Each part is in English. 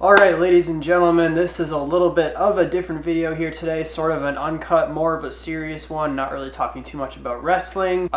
Alright, ladies and gentlemen, this is a little bit of a different video here today, sort of an uncut, more of a serious one, not really talking too much about wrestling.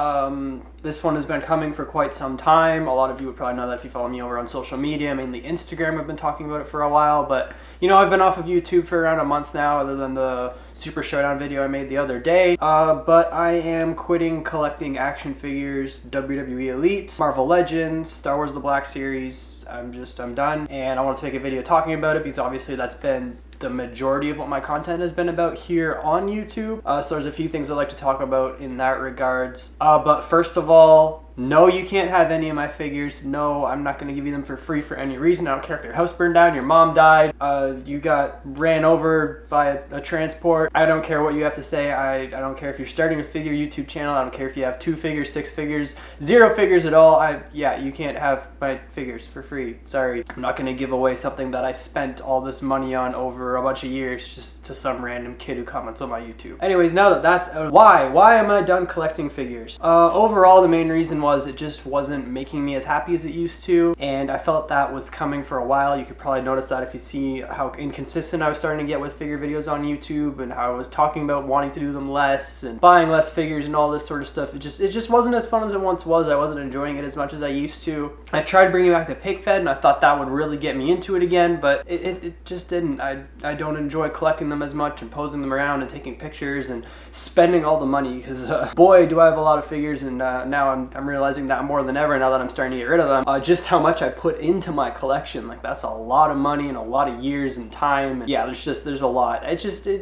This one has been coming for quite some time. A lot of you would probably know that if you follow me over on social media, mainly Instagram. I've been talking about it for a while, but you know, I've been off of YouTube for around a month now, other than the Super Showdown video I made the other day. But I am quitting collecting action figures, WWE Elites, Marvel Legends, Star Wars The Black Series. I'm done, and I want to make a video talking about it because obviously that's been the majority of what my content has been about here on YouTube. So there's a few things I'd like to talk about in that regards. But first of all, no, you can't have any of my figures. No, I'm not going to give you them for free for any reason. I don't care if your house burned down, your mom died, you got ran over by a transport. I don't care what you have to say. I don't care if you're starting a figure YouTube channel. I don't care if you have 2 figures, 6 figures, 0 figures at all. Yeah, you can't have my figures for free. Sorry. I'm not going to give away something that I spent all this money on over a bunch of years just to some random kid who comments on my YouTube. Anyways, now that that's out, why am I done collecting figures? Overall, the main reason was it just wasn't making me as happy as it used to, and I felt that was coming for a while. You could probably notice that if you see how inconsistent I was starting to get with figure videos on YouTube, and how I was talking about wanting to do them less and buying less figures and all this sort of stuff. It just wasn't as fun as it once was. I wasn't enjoying it as much as I used to. I tried bringing back the pig fed, and I thought that would really get me into it again, but it just didn't. I don't enjoy collecting them as much and posing them around and taking pictures and spending all the money, because boy, do I have a lot of figures, and now I'm realizing that more than ever now that I'm starting to get rid of them, just how much I put into my collection. Like, that's a lot of money and a lot of years and time, and yeah, there's a lot.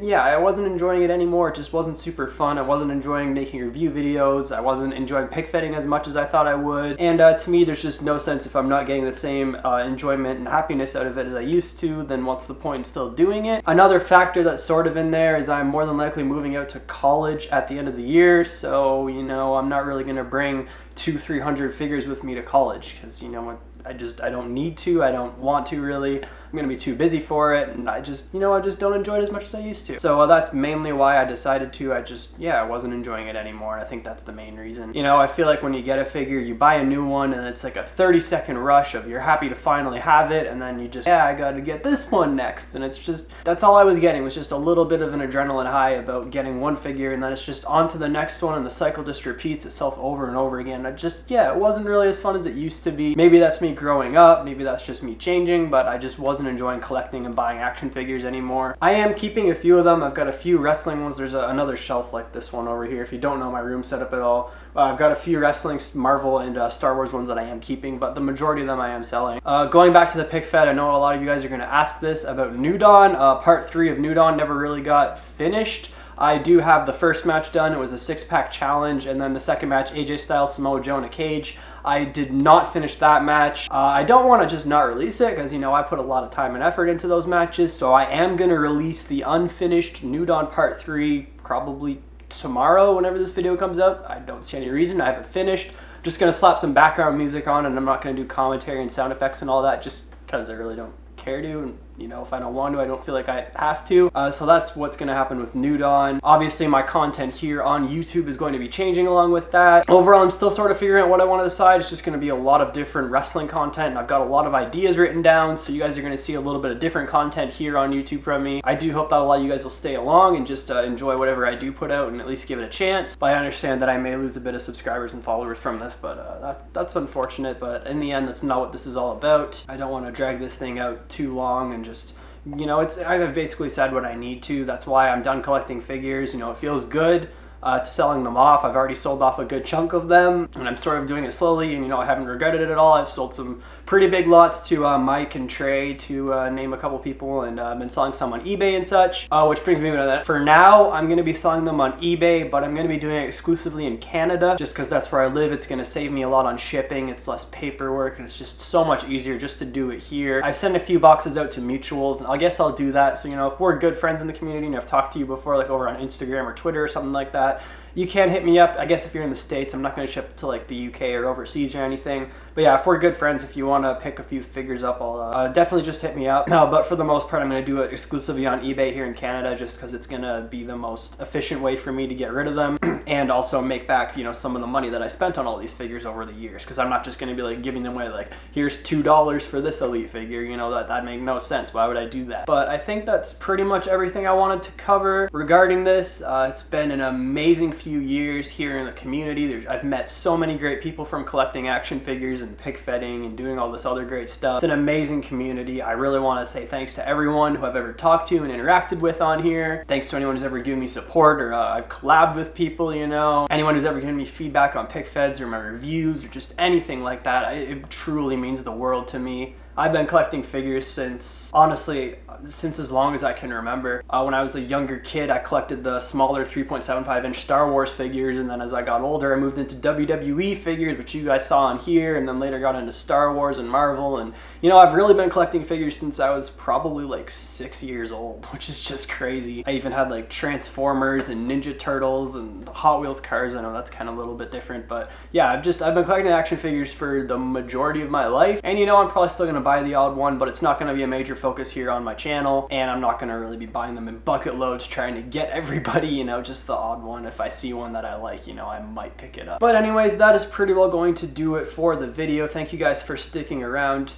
Yeah, I wasn't enjoying it anymore. It just wasn't super fun. I wasn't enjoying making review videos. I wasn't enjoying pig fedding as much as I thought I would, and to me there's just no sense if I'm not getting the same enjoyment and happiness out of it as I used to, then what's the point in still doing it? Another factor that's sort of in there is I'm more than likely moving out to college at the end of the year, so you know, I'm not really going to bring 200-300 figures with me to college, because you know what, I don't need to, I don't want to really. I'm gonna be too busy for it, and I just don't enjoy it as much as I used to. So that's mainly why I decided to. I wasn't enjoying it anymore, and I think that's the main reason. You know, I feel like when you get a figure, you buy a new one, and it's like a 30-second rush of you're happy to finally have it, and then you just, I gotta get this one next, and it's just, that's all I was getting, was just a little bit of an adrenaline high about getting one figure, and then it's just on to the next one, and the cycle just repeats itself over and over again. It wasn't really as fun as it used to be. Maybe that's me growing up, maybe that's just me changing, but I just wasn't enjoying collecting and buying action figures anymore. I am keeping a few of them. I've got a few wrestling ones. There's another shelf like this one over here. If you don't know my room setup at all, I've got a few wrestling, Marvel, and Star Wars ones that I am keeping, but the majority of them I am selling. Going back to the pig fed, I know a lot of you guys are going to ask this about New Dawn. Part 3 of New Dawn never really got finished. I do have the first match done. It was a 6-pack challenge, and then the second match, AJ Styles, Samoa Joe in a cage. I did not finish that match. I don't want to just not release it, because you know, I put a lot of time and effort into those matches, so I am going to release the unfinished New Dawn Part 3 probably tomorrow whenever this video comes out. I don't see any reason. I haven't finished. I'm just going to slap some background music on, and I'm not going to do commentary and sound effects and all that, just because I really don't care to, and you know, if I don't want to, I don't feel like I have to. So that's what's going to happen with New Dawn. Obviously, my content here on YouTube is going to be changing along with that. Overall, I'm still sort of figuring out what I want to decide. It's just going to be a lot of different wrestling content, and I've got a lot of ideas written down, so you guys are going to see a little bit of different content here on YouTube from me. I do hope that a lot of you guys will stay along and just enjoy whatever I do put out and at least give it a chance. But I understand that I may lose a bit of subscribers and followers from this, but that's unfortunate. But in the end, that's not what this is all about. I don't want to drag this thing out too long and just, you know, I've basically said what I need to. That's why I'm done collecting figures. You know, it feels good to selling them off. I've already sold off a good chunk of them, and I'm sort of doing it slowly, and you know, I haven't regretted it at all. I've sold some pretty big lots to Mike and Trey, to name a couple people, and I've been selling some on eBay and such, which brings me to that. For now, I'm going to be selling them on eBay, but I'm going to be doing it exclusively in Canada, just because that's where I live. It's going to save me a lot on shipping. It's less paperwork, and it's just so much easier just to do it here. I send a few boxes out to mutuals, and I guess I'll do that. So, you know, if we're good friends in the community, and I've talked to you before, like over on Instagram or Twitter or something like that, you can hit me up. I guess if you're in the States, I'm not going to ship it to like the UK or overseas or anything. But yeah, if we're good friends, if you want to pick a few figures up, I'll definitely just hit me up. But for the most part, I'm going to do it exclusively on eBay here in Canada, just because it's going to be the most efficient way for me to get rid of them and also make back, you know, some of the money that I spent on all these figures over the years. Because I'm not just going to be like giving them away like, here's $2 for this Elite figure. You know, that make no sense. Why would I do that? But I think that's pretty much everything I wanted to cover regarding this. It's been an amazing few years here in the community. I've met so many great people from collecting action figures and pick fetting and doing all this other great stuff. It's an amazing community. I really want to say thanks to everyone who I've ever talked to and interacted with on here. Thanks to anyone who's ever given me support, or I've collabed with people, you know. Anyone who's ever given me feedback on pick feds or my reviews or just anything like that. It truly means the world to me. I've been collecting figures since, honestly, since as long as I can remember. When I was a younger kid, I collected the smaller 3.75 inch Star Wars figures, and then as I got older, I moved into WWE figures, which you guys saw on here, and then later got into Star Wars and Marvel. And you know, I've really been collecting figures since I was probably like 6 years old, which is just crazy. I even had like Transformers and Ninja Turtles and Hot Wheels cars. I know that's kind of a little bit different, but yeah, I've been collecting action figures for the majority of my life. And you know, I'm probably still gonna buy the odd one, but it's not gonna be a major focus here on my channel, and I'm not gonna really be buying them in bucket loads trying to get everybody, you know, just the odd one. If I see one that I like, you know, I might pick it up. But anyways, that is pretty well going to do it for the video. Thank you guys for sticking around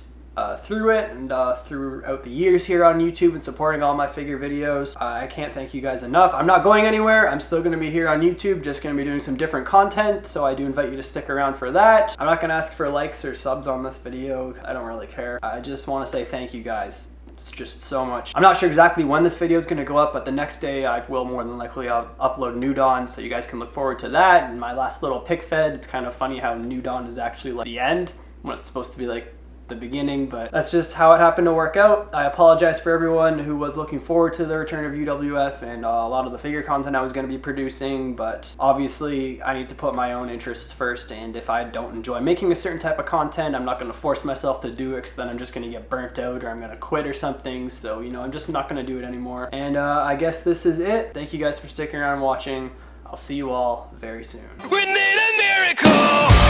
through it and throughout the years here on YouTube and supporting all my figure videos. I can't thank you guys enough. I'm not going anywhere. I'm still going to be here on YouTube, just going to be doing some different content, so I do invite you to stick around for that. I'm not going to ask for likes or subs on this video. I don't really care. I just want to say thank you guys. It's just so much. I'm not sure exactly when this video is going to go up, but the next day I will more than likely upload New Dawn, so you guys can look forward to that. And my last little pick fed, it's kind of funny how New Dawn is actually like the end when it's supposed to be like the beginning, but that's just how it happened to work out. I apologize for everyone who was looking forward to the return of UWF and a lot of the figure content I was going to be producing, but obviously I need to put my own interests first, and if I don't enjoy making a certain type of content, I'm not going to force myself to do it, because then I'm just going to get burnt out or I'm going to quit or something. So, you know, I'm just not going to do it anymore. And I guess this is it. Thank you guys for sticking around and watching. I'll see you all very soon. We need a miracle!